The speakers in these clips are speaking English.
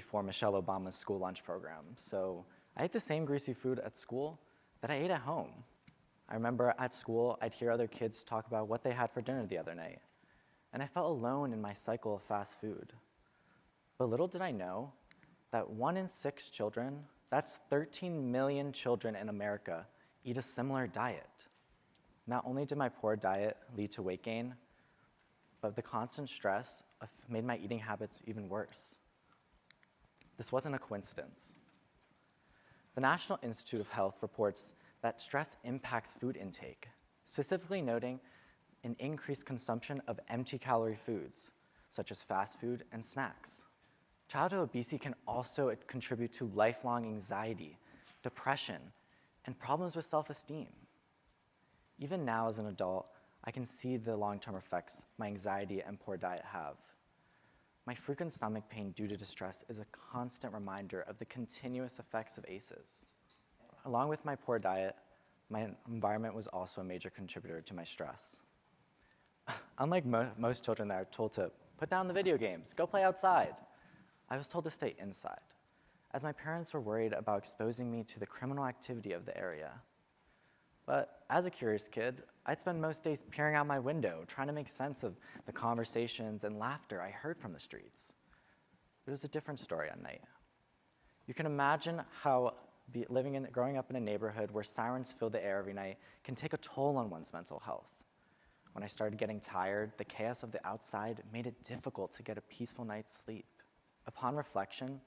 for Michelle Obama's school lunch program, so I ate the same greasy food at school that I ate at home. I remember at school, I'd hear other kids talk about what they had for dinner the other night, and I felt alone in my cycle of fast food. But little did I know that 1 in 6 children, that's 13 million children in America, eat a similar diet. Not only did my poor diet lead to weight gain, but the constant stress made my eating habits even worse. This wasn't a coincidence. The National Institute of Health reports that stress impacts food intake, specifically noting an increased consumption of empty calorie foods, such as fast food and snacks. Childhood obesity can also contribute to lifelong anxiety, depression, and problems with self-esteem. Even now as an adult, I can see the long-term effects my anxiety and poor diet have. My frequent stomach pain due to distress is a constant reminder of the continuous effects of ACEs. Along with my poor diet, my environment was also a major contributor to my stress. Unlike most children that are told to put down the video games, go play outside, I was told to stay inside, as my parents were worried about exposing me to the criminal activity of the area. But as a curious kid, I'd spend most days peering out my window, trying to make sense of the conversations and laughter I heard from the streets. It was a different story at night. You can imagine how growing up in a neighborhood where sirens fill the air every night can take a toll on one's mental health. When I started getting tired, the chaos of the outside made it difficult to get a peaceful night's sleep. Upon reflection,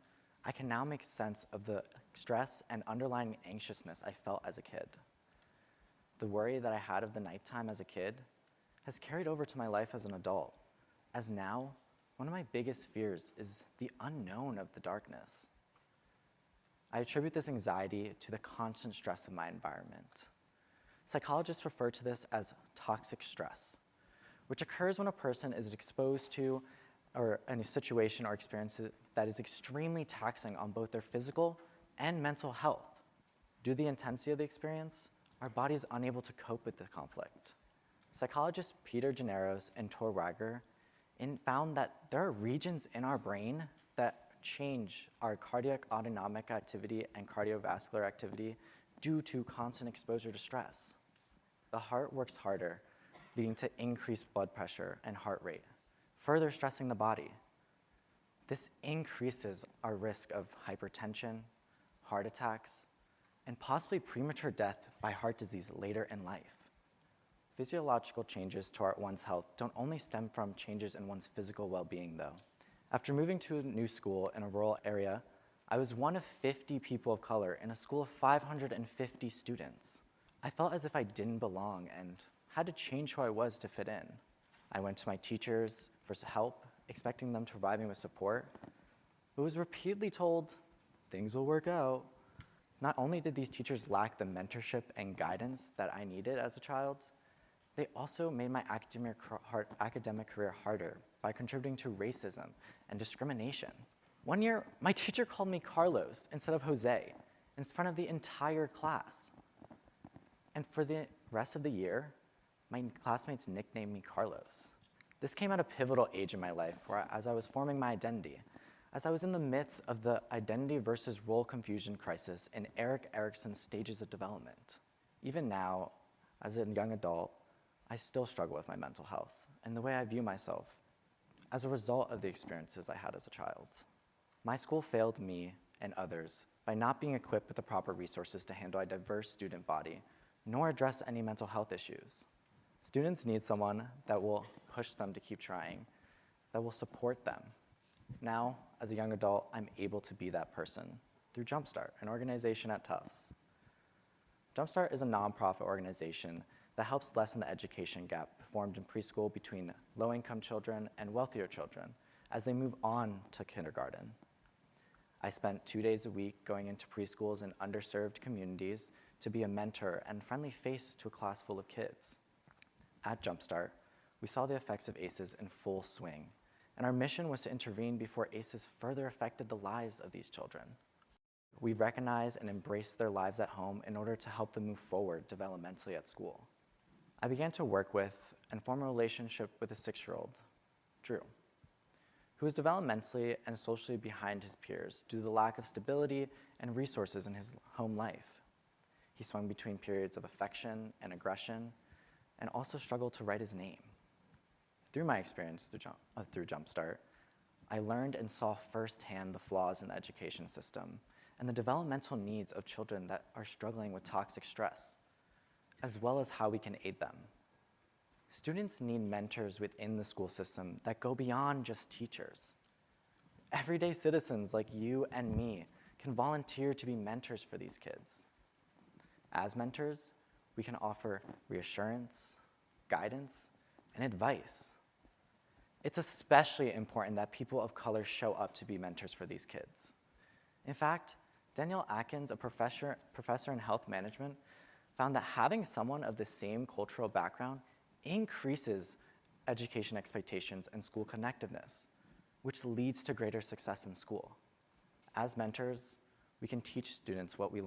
I can now make sense of the stress and underlying anxiousness I felt as a kid. The worry that I had of the nighttime as a kid has carried over to my life as an adult, as now, one of my biggest fears is the unknown of the darkness. I attribute this anxiety to the constant stress of my environment. Psychologists refer to this as toxic stress, which occurs when a person is exposed to or in a situation or experience that is extremely taxing on both their physical and mental health. Due to the intensity of the experience, our body is unable to cope with the conflict. Psychologists Peter Generos and Tor Wager found that there are regions in our brain that change our cardiac autonomic activity and cardiovascular activity due to constant exposure to stress. The heart works harder, leading to increased blood pressure and heart rate, further stressing the body. This increases our risk of hypertension, heart attacks, and possibly premature death by heart disease later in life. Physiological changes to one's health don't only stem from changes in one's physical well-being, though. After moving to a new school in a rural area, I was one of 50 people of color in a school of 550 students. I felt as if I didn't belong and had to change who I was to fit in. I went to my teachers for help, expecting them to provide me with support, but was repeatedly told, things will work out. Not only did these teachers lack the mentorship and guidance that I needed as a child, they also made my academic career harder by contributing to racism and discrimination. One year, my teacher called me Carlos instead of Jose in front of the entire class. And for the rest of the year, my classmates nicknamed me Carlos. This came at a pivotal age in my life as I was forming my identity, as I was in the midst of the identity versus role confusion crisis in Erik Erikson's stages of development. Even now, as a young adult, I still struggle with my mental health and the way I view myself as a result of the experiences I had as a child. My school failed me and others by not being equipped with the proper resources to handle a diverse student body, nor address any mental health issues. Students need someone that will push them to keep trying, that will support them. Now, as a young adult, I'm able to be that person through Jumpstart, an organization at Tufts. Jumpstart is a nonprofit organization that helps lessen the education gap formed in preschool between low-income children and wealthier children as they move on to kindergarten. I spent 2 days a week going into preschools in underserved communities to be a mentor and friendly face to a class full of kids. At Jumpstart, we saw the effects of ACEs in full swing, and our mission was to intervene before ACEs further affected the lives of these children. We recognize and embrace their lives at home in order to help them move forward developmentally at school. I began to work with and form a relationship with a 6-year-old, Drew, who was developmentally and socially behind his peers due to the lack of stability and resources in his home life. He swung between periods of affection and aggression, and also struggled to write his name. Through my experience through Jumpstart, I learned and saw firsthand the flaws in the education system and the developmental needs of children that are struggling with toxic stress, as well as how we can aid them. Students need mentors within the school system that go beyond just teachers. Everyday citizens like you and me can volunteer to be mentors for these kids. As mentors, we can offer reassurance, guidance, and advice. It's especially important that people of color show up to be mentors for these kids. In fact, Danielle Atkins, a professor in health management, found that having someone of the same cultural background increases education expectations and school connectiveness, which leads to greater success in school. As mentors, we can teach students what we